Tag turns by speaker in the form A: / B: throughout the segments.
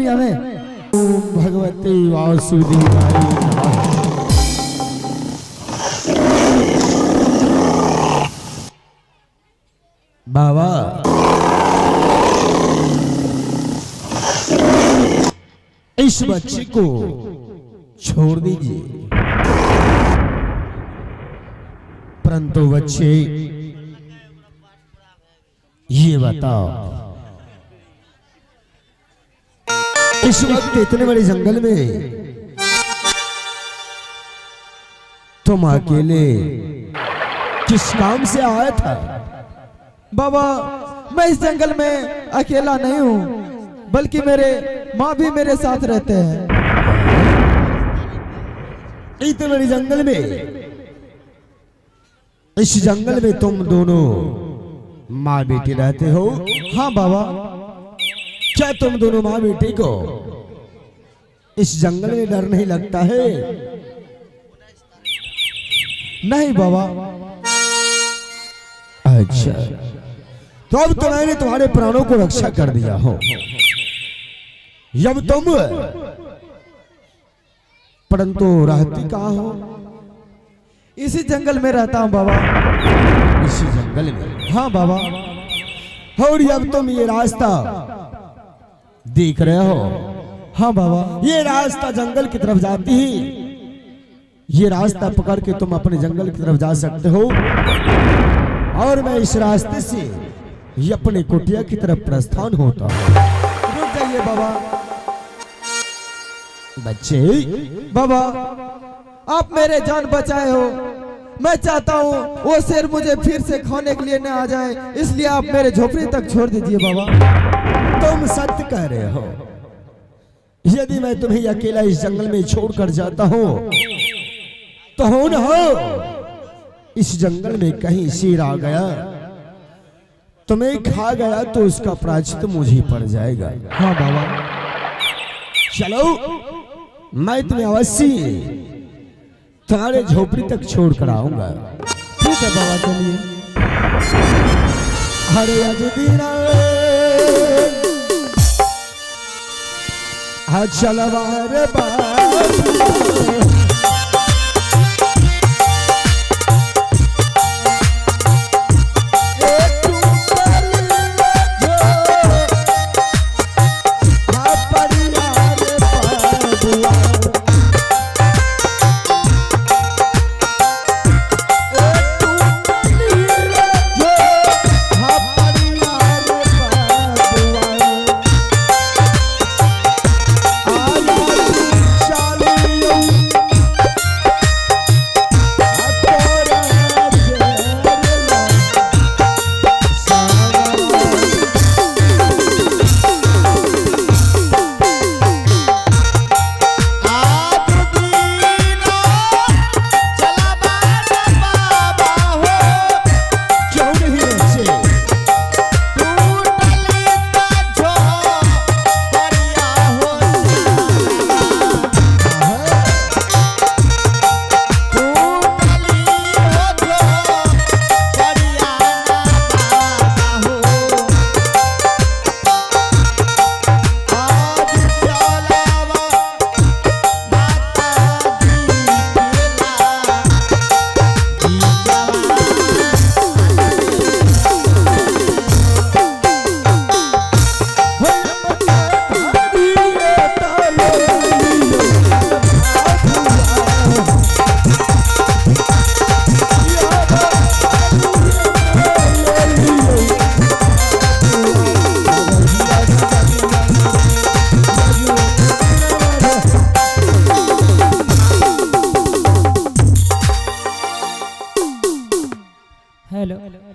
A: दुनिया में। ओम भगवते वासुदेवाय नमः। बाबा इस बच्चे को छोड़ दीजिए, परंतु बच्चे ये बताओ, इस वक्त इतने बड़े जंगल में तुम अकेले किस काम से आया था?
B: बाबा मैं इस जंगल में अकेला नहीं हूँ, बल्कि मेरे माँ भी मेरे साथ रहते हैं।
A: इतने बड़े जंगल में, इस जंगल में तुम दोनों माँ बेटी रहते हो?
B: हाँ बाबा।
A: क्या तुम दोनों माँ बेटी को इस जंगल में डर नहीं लगता है?
B: नहीं बाबा।
A: अच्छा, तो अब तो मैंने तुम्हारे प्राणों को रक्षा कर दिया हो। जब तुम परंतु रहती कहाँ हो?
B: इसी जंगल में रहता हूँ बाबा।
A: इसी जंगल में?
B: हाँ बाबा।
A: और अब तुम ये रास्ता देख रहे हो?
B: हाँ बाबा।
A: ये रास्ता जंगल की तरफ जाती ही, ये रास्ता पकड़ के तुम अपने जंगल की तरफ जा सकते हो, और मैं इस रास्ते से ये अपने कुटिया की तरफ प्रस्थान होता हूँ।
B: रुक जाइए बाबा।
A: बच्चे,
B: बाबा आप मेरे जान बचाए हो। मैं चाहता हूँ वो शेर मुझे फिर से खाने के लिए न आ जाए, इसलिए आप मेरे झोपड़ी तक छोड़ दीजिए बाबा।
A: तुम सत्य कह रहे हो। यदि मैं तुम्हें अकेला इस जंगल में छोड़कर जाता हूँ तो हो न हो इस जंगल में कहीं शेर आ गया, तुम्हें खा गया, तो उसका प्रायश्चित मुझे पड़ जाएगा।
B: हाँ बाबा।
A: चलो, मैं तुम्हें अवश्य तुम्हारे झोपड़ी तक छोड़ कर आऊंगा।
B: ठीक है बाबा, चलिए।
A: हरे अजदीना चलवार बाबा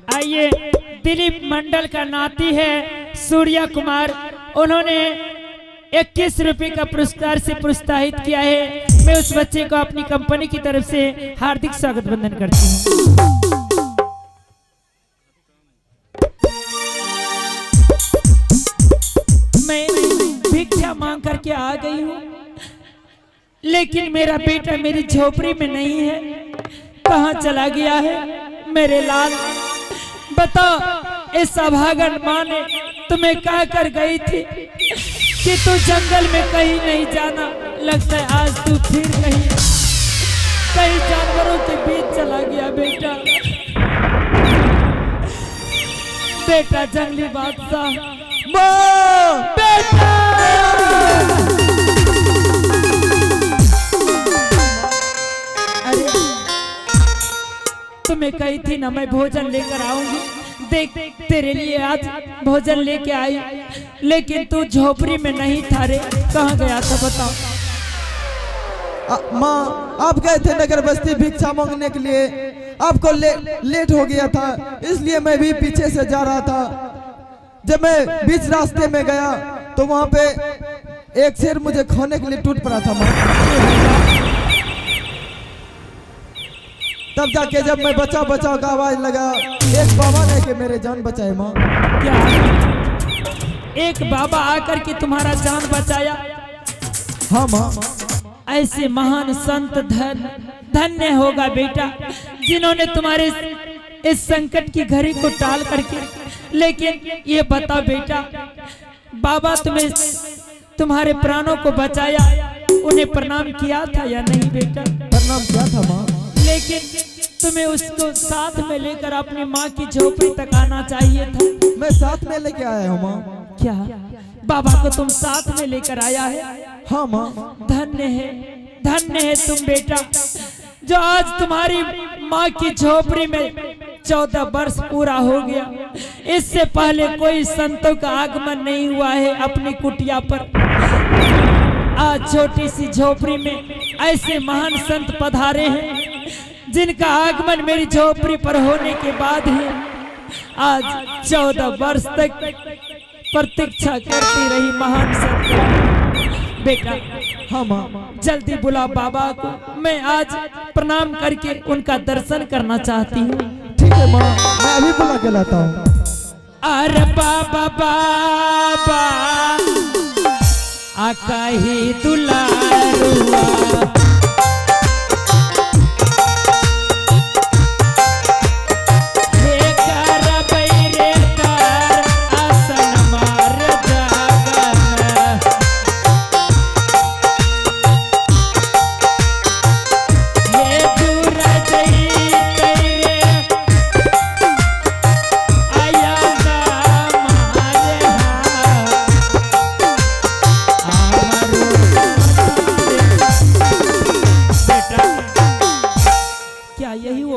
C: आइए, दिलीप मंडल का नाती है सूर्या कुमार, उन्होंने 21 रुपए का पुरस्कार से प्रोत्साहित किया है। मैं उस बच्चे को अपनी कंपनी की तरफ से हार्दिक स्वागत बंधन करती हूँ। मैं भिक्षा मांग करके आ गई हूँ, लेकिन मेरा बेटा मेरी झोपड़ी में नहीं है। कहाँ चला गया है मेरे लाल? बता, इस अभागन माँ ने तुम्हें कह कर गई थी कि तू जंगल में कहीं नहीं जाना। लगता है आज तू फिर कहीं जानवरों के बीच चला गया बेटा। बेटा जंगली बादशाह,
B: माँ
C: बेटा अरे तुम्हें कही थी ना मैं भोजन लेकर आऊंगी। देख तेरे लिए आज भोजन लेके आई, लेकिन तू झोपड़ी में नहीं था रे। कहाँ गया था बताओ।
B: माँ आप गए थे नगर बस्ती भिक्षा मांगने के लिए, आपको लेट हो गया था, इसलिए मैं भी पीछे से जा रहा था। जब मैं बीच रास्ते में गया तो वहाँ पे एक शेर मुझे खाने के लिए टूट पड़ा था माँ। तब जाके जब मैं बचाओ बचाओ का आवाज लगा, एक बाबा ने के मेरे जान बचाए माँ।
C: क्या एक बाबा आकर के तुम्हारा जान बचाया?
B: हाँ माँ।
C: ऐसे महान संत धन्य होगा बेटा जिन्होंने तुम्हारे इस संकट की घड़ी को टाल करके। लेकिन ये बता बेटा, बाबा तुम्हें तुम्हारे प्राणों को बचाया, उन्हें प्रणाम किया था या नहीं बेटा?
B: प्रणाम किया था माँ,
C: लेकिन तुम्हें उसको साथ में लेकर अपनी माँ की झोपड़ी तक आना चाहिए था।
B: मैं साथ में लेके आया हूँ माँ।
C: क्या बाबा को तुम साथ में लेकर आया है?
B: हाँ माँ।
C: धन्य है तुम बेटा, जो आज तुम्हारी माँ की झोपड़ी में 14 वर्ष पूरा हो गया। इससे पहले कोई संतों का आगमन नहीं हुआ है अपनी कुटिया पर। आज छोटी सी झोपड़ी में ऐसे महान संत पधारे हैं, जिनका आगमन मेरी झोपड़ी पर होने के बाद ही आज 14 वर्ष तक प्रतीक्षा करती रही महान संत। बेटा
B: हाँ माँ।
C: जल्दी बुला बाबा को, मैं आज प्रणाम करके उनका दर्शन करना चाहती हूँ।
B: ठीक है माँ, मैं अभी बुला के लाता हूँ।
C: अरे बाबा बाबा आका ही दुलारुआ,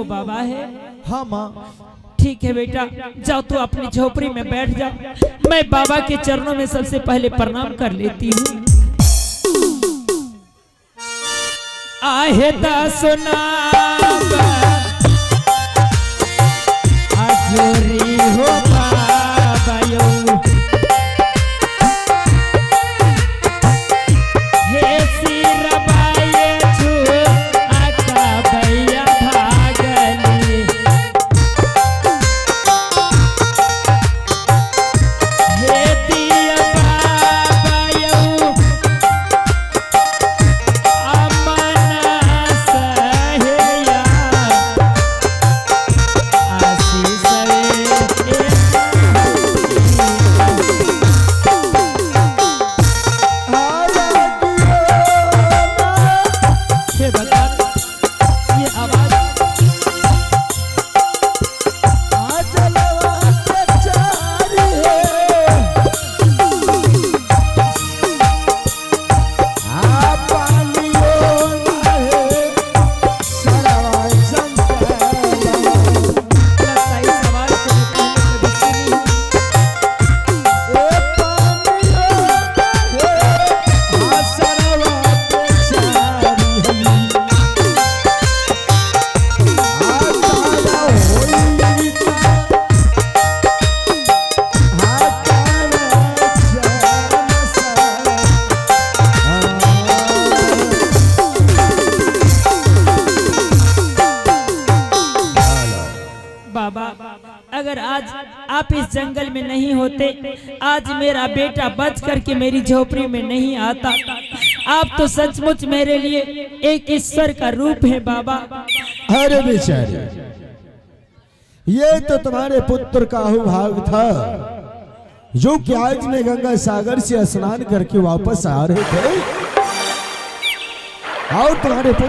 C: बाबा है?
B: हाँ माँ।
C: ठीक है बेटा, जाओ तू अपनी झोपड़ी में बैठ जा। मैं बाबा के चरणों में सबसे पहले प्रणाम कर लेती हूँ। आहेता सुना हजूरी हो बाबा यो, हे सिरबाए छू आका भैया भागली, हे दिया बाबा यो अमना सहेया आशीष ये बता ये आवाज लगता है इस आवाज को भी पहले कभी सुनी हो। बाबा अगर आज आप इस जंगल में नहीं होते, आज मेरा बेटा बच करके मेरी झोपड़ी में नहीं आता। आप तो सचमुच मेरे लिए एक ईश्वर का रूप है बाबा।
A: अरे बेचारे, ये तो तुम्हारे पुत्र का अहुभाग था जो कि आज में गंगा सागर से स्नान करके वापस आ रहे थे और तुम्हारे